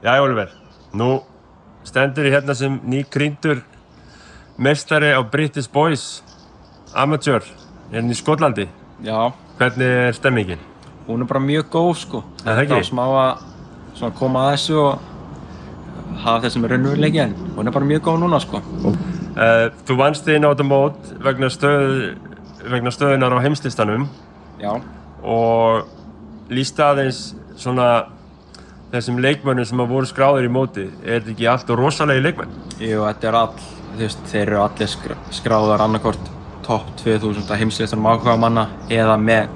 Jæja, Oliver. Nú stendur ég hérna sem nýkrýndur meistari á British Boys Amateur hérna í Skotlandi. Já, Hvernig stemmingin? hún bara mjög góð sko. Það ekki? Þetta á smá að svona, koma að þessu og hafa þessum raunveruleiki en hún bara mjög góð núna sko. Þú vannst inn á þetta mót vegna stöðunar á heimslistanum Já, og lýst aðeins svona þessum leikmönnum sem voru skráðir í móti. Er þetta ekki allt og rosalegi leikmenn? jú, þetta er þeir eru allir skráðar annarkvort topp 2000 heimslistanum áhuga manna eða með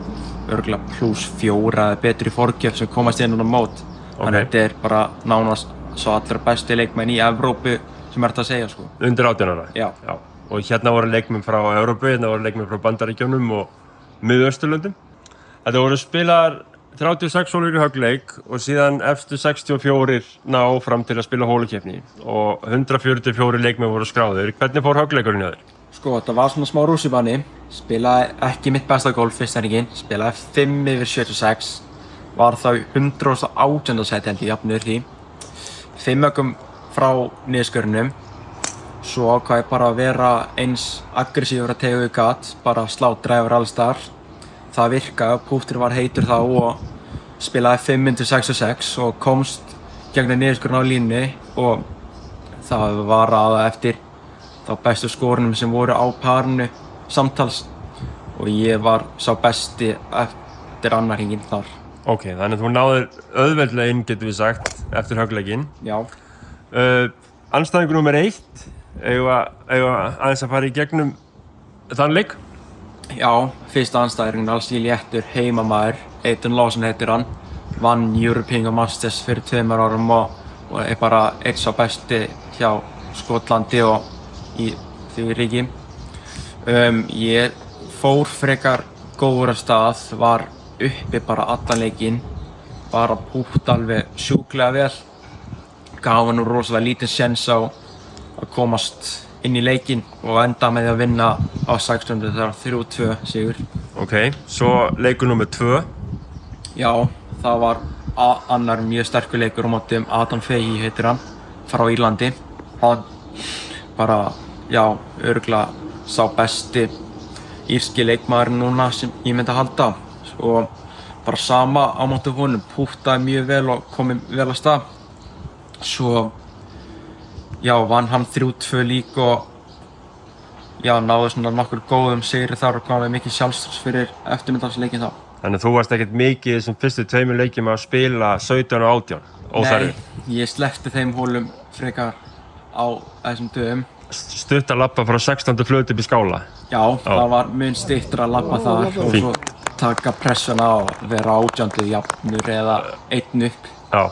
örugglega plus 4 eða betri forgjöf sem komast inn á mót. Þannig þetta er bara nánast svo allra bestu leikmenn í Evrópu sem er þetta að segja sko. Undir 18 ára? Já. Og hérna voru leikmenn frá Evrópu, hérna voru leikmenn frá Bandaríkjunum og Miðausturlöndum. Þetta voru spilaðar 36 hólur í höggleik og síðan efstu 64 ná fram til að spila hólukeppni og 144 leikmenn voru skráðir. Hvernig fór höggleikurinn hjá þér? Sko, þetta var svona smá rússibanni. Spilaði ekki mitt besta golf fyrst enningin. Spilaði 5/76. Var þá 118. sæti held ég jafnur því. 5 höggum frá niðurskurðinum. Svo ákvað ég bara að vera eins aggressífur að tegu í gat, bara slá dræfur alls þar. Það virkaði, púttur var heitur þá og spilaði 5/66 og komst gegnum niðurskurðin á línunni og það var aða eftir þá bestu skórunum sem voru á parinu samtals og ég var sá besti eftir annar hringinn þar. Ok, þannig að þú náðir auðveldlega inn, getum við sagt, eftir höggleikinn. Já. Andstæðingur númer 1, eigum við aðeins að fara í gegnum þann leik? Já, fyrsta andstæðingurinn alls í léttur heimamaður, Aidan Lawson heitir hann, vann European Masters fyrir 2 árum og er bara einn sá besti hjá Skotlandi og í því ríki. Ég fór frekar góður af stað, var uppi bara allan leikinn, bara pútt alveg sjúklega vel, gaf hann rosalega lítinn séns á að komast inn í leikinn og enda með því að vinna á 600 þegar 3-2 sigur. Ok, svo leikur nummer 2. Já, það var annar mjög sterkur leikur á móti Adam Fahey heitir hann, frá Írlandi. Hann bara, já, örugglega sá besti írski leikmaðurinn núna sem ég myndi að halda. Og bara sama á móti honum, púttaði mjög vel og komið vel af stað. Svo, já, vann hann 3-2 líka og já, náði svona nokkur góðum sigri þar og komið mikið sjálfstraust fyrir eftirmyndagsleikin þá. Þannig að þú varst ekkert mikið þessum fyrstu 2 leikjum að spila 17 og 18, óþarfi? Nei, ég sleppti þeim hólum frekar á þessum dögum. Stutt að labba frá 16. flöt upp í skála? Já, það var mun styttra að labba þar og svo taka pressuna á að vera 18. jafnur eða 1 upp. Já,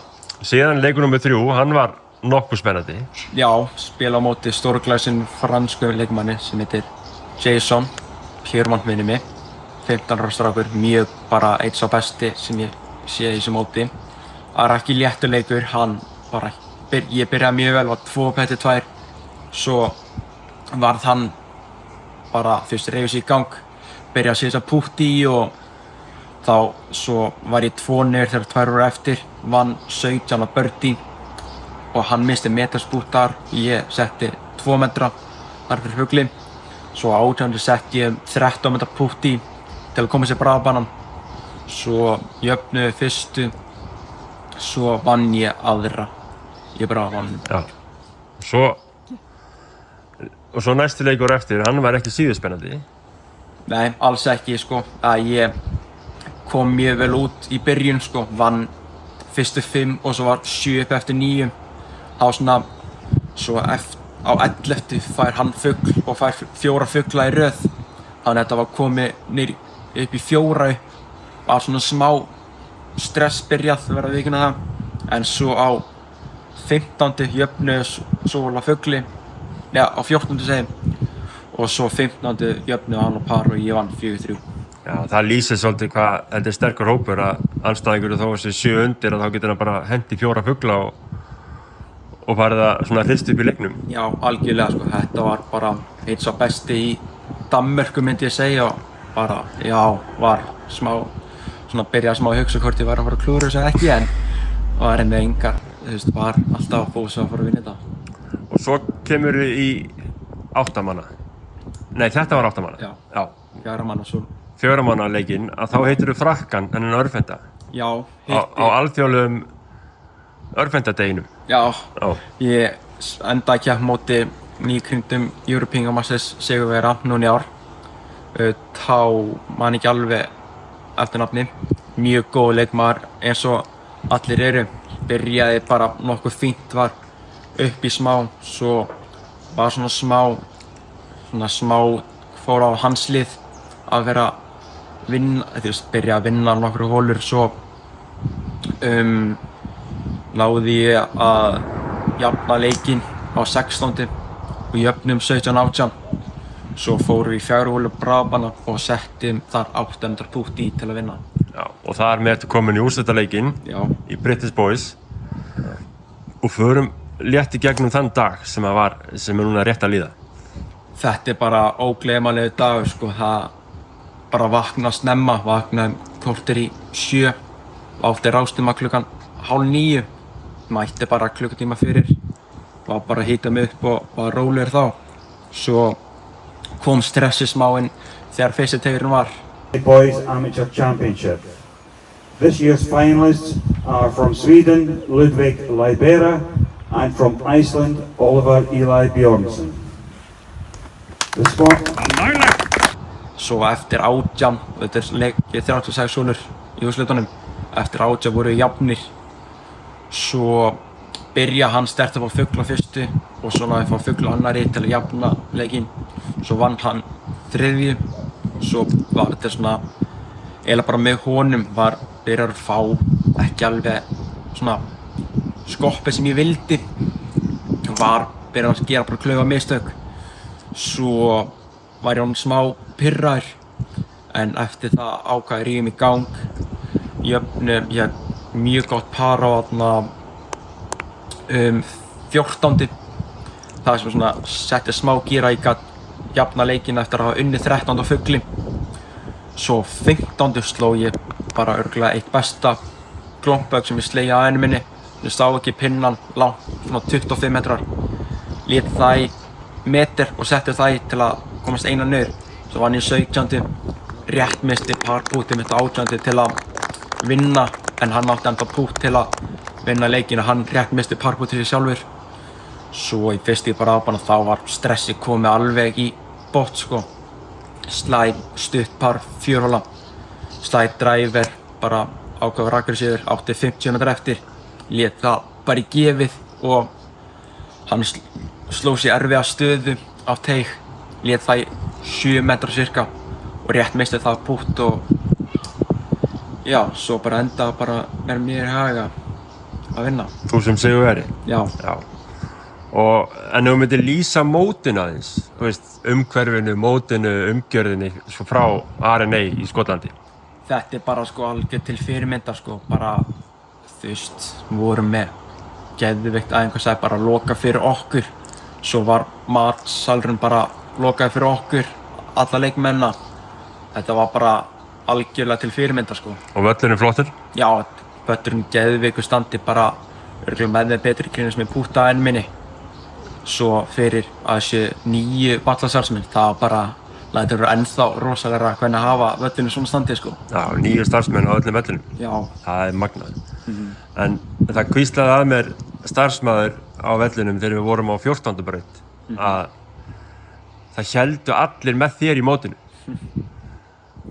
síðan leikur nummer 3, hann var nokkuð spennandi. Já, spila á móti stórglæsinn fransku leikmanni sem heitir Jason Piermont minni mig, 15 ára strákur, mjög bara einn sá besti sem ég sé í þessu móti. Það er ekki léttur leikur, hann bara, ég byrjaði mjög vel, var 2-2, svo varð hann bara, fyrst reyfði sig í gang, byrjaði að setja pútt í og þá svo var ég 2 niður þegar 2 voru eftir, vann 17 á birdie og hann misti meterspútt þar, ég setti 2 metra þar fyrir fugli. Svo á 18. setti ég 13 metra pútt í til að koma sér bara af banan. Svo jöfnuði fyrstu, svo vann ég aðra. Ég bara vann. Já. Og svo næsti leikur eftir, hann var ekki síður spennandi. Nei, alls ekki sko. Ég kom mjög vel út í byrjun sko, vann fyrstu 5 og svo var 7 upp eftir 9. Þá svona, svo á 11. fær hann fugl og fær 4 fugla í röð. Þannig að þetta var komið niður upp í 4. Var svona smá stress byrjað verða vikuna það. En svo á 15. jöfnuðu svo fugli, ja á 14. segjum. Og svo 15. jöfnuðu hann á par og ég vann 4-3. Já, það lýsir svolítið hvað þetta er sterkur hópur að andstæðingur þó að sé 7 undir að þá getur hann bara hent í 4 fugla og farið að svona hrist upp í leiknum. Já, algjörlega sko, þetta var bara einn sá besti í Danmörku myndi ég segja og bara, já, var smá, svona byrjaði smá að hugsa hvort ég væri að fara að klúðra þessu eða ekki en var með engar var alltaf fókusa að fara að vinna þetta. Og svo kemur í 8 manna. Nei, þetta var 8 manna. Já. 4 manna svo. 4 manna leikinn, að þá heitir Frakkan en örfenda. Já, Á alþjóðlegum örfendadeginum. Já. Já. Ég endaði að keppa móti nýkringdum European Masters sigurvegara núna í ár. Þá man ekki alveg eftir nafni. Mjög góð leikmaður eins og allir eru. Byrjaði bara nokkuð fínt, var upp í smá, svo var svona smá fór á hans lið að vera vinna, byrja að vinna nokkru hólur, svo náði ég að jafna leikinn á 16. og jöfnum 17-18. Svo fórum við í 4 hólu Brabana og settum þar 800 pútt í til að vinna. Já, og þar með ertu komin í úrslitaleikinn í British Boys og förum létt í gegnum þann dag sem er núna rétt að líða. Þetta er bara ógleymanlegur dagur, sko. Það bara vakna snemma, vakna korter í 7, átti ráðstíma klukkan 8:30, mætti bara klukkutíma fyrir, var bara að hita mig upp og var rólegur þá. Svo kom stressið smá inn þegar fyrsti tegurinn var. Boys Amateur Championship. This year's finalists are from Sweden, Ludwig Libera, and from Iceland, Oliver Eli Bjornsson. The sport... Svo eftir 18, þetta er leikið 36 hólur í úrslitunum, eftir 18 voru jafnir. Svo byrja hann sterkt að fá fugl á fyrstu og svo náði fá fugl á annari til að jafna leikinn. Svo vann hann 3. Svo var þetta svona, eiginlega bara með honum var byrjar að fá ekki alveg svona skoppið sem ég vildi. Var byrjar að gera bara klaufa mistök. Svo var ég honum smá pirraður, en eftir það ákvað ég rífum í gang. Jöfnum ég mjög gott par á 14. Það sem svona setti smá gíra, ég gat jafna leikinn eftir að hafa unnið 13 á fugli. Svo 15. sló ég bara örugglega eitt besta glompbögg sem ég sleigi á ævinni minni. Ég sá ekki pinnan langt, svona 25 metrar. Lét það í meter og setti það í til að komast eina niður. Svo vann ég 17. Rétt misti parpútið mitt á 18. til að vinna, en hann átti enda pút til að vinna leikinn og hann rétt misti parpútið sér sjálfur. Svo í fyrstu Brabana þá var stressið komið alveg í botn, sko. Slæ stutt par 4 hóla. Slæ driver, bara ákveður aggressífur, átti 50 metrar eftir. Lét það bara í gefið og hann sló sér erfiða stöðu á teig. Lét það í 7 metra cirka og rétt misti það pútt og já, svo bara endaði bara með mér í haga að vinna. Þú sem sigurvegari? Já. Og en ef þú myndir lýsa mótinu aðeins, þú veist, umhverfinu, mótinu, umgjörðinni svo frá RNA í Skotlandi. Þetta er bara sko algjör til fyrirmyndar, sko, bara þú veist, við vorum með geðveikt æfingasvæði bara loka fyrir okkur. Svo var matsalurinn bara lokaði fyrir okkur, alla leikmenna. Þetta var bara algjörlega til fyrirmyndar, sko. Og völlurinn flottur? Já, völlurinn geðveiku standi, bara örugglega með þeim betri kringum sem ég púta enn minni. Svo fyrir að þessi nýju vallarstarfsmenn, það bara lætur vera ennþá rosalega hvernig að hafa völlinu svona standi, sko. Já, 9 starfsmenn á öllum völlunum. Já. Það er magnað. En það hvíslaði að mér starfsmaður á völlunum þegar við vorum á 14. braut að það héldu allir með þér í mótinu.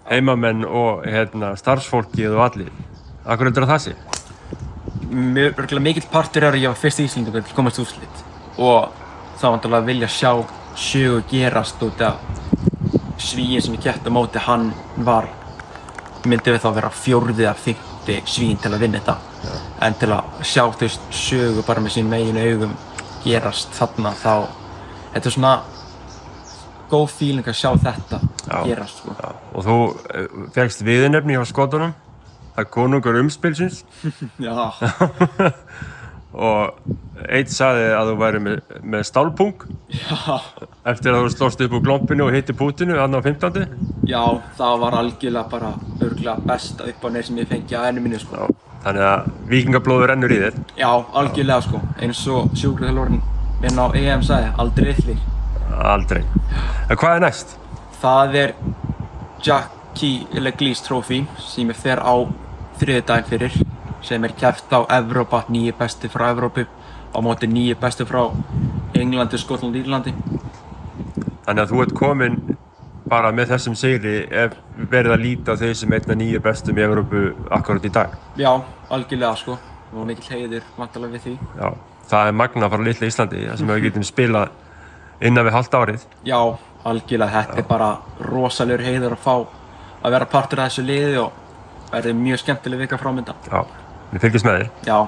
Heimamenn og starfsfólkið og allir. Akkur heldur það sé? Örugglega mikill partur er að ég var fyrsti Íslendingur til að komast í úrslit og það var vantarlega að vilja sjá sögu gerast út af Svíinn sem ég keppti á móti, hann myndi við þá vera 4. eða 5. Svíinn til að vinna þetta. En til að sjá sögu bara með sínum eigin augum gerast þarna, þá þetta er svona góð feeling að sjá þetta gerast, sko. Já. Og þú fékkst viðurnefni hjá Skotunum, það er konungur umspilsins. Já. Og einn sagði að þú væri með stálpung. Já. Eftir að þú slóst upp úr glompinu og hitti pútinu þarna á 15. Já, það var algjörlega bara örugglega besta upp á neð sem ég fengi á ævinni minni, sko. Já. Þannig að víkingablóður rennur í þér. Já, algjörlega sko. Eins og sjúkraþjálfarinn minn á EM sagði, aldrei litlir. Aldrei. En hvað er næst? Það er Jackie Leglise Trophy sem fer á þriðjudaginn fyrir, sem keppt á Evrópa, 9 bestu frá Evrópu á móti 9 bestu frá Englandi, Skotlandi og Írlandi. Þannig að þú ert komin bara með þessum sigri ef verið að líta á þau sem einna 9 bestum í Evrópu akkurat í dag. Já, algjörlega sko. Og mikill heiður væntanlega við því. Já, það er magna að fara litla Íslandi, það sem við getum spilað innan við hálft árið. Já, algjörlega. Þetta er bara rosalegur heiður að fá að vera partur af þessu liði og verður mjög skemmtileg vika framöndan. Já, við fylgjumst með þér. Já.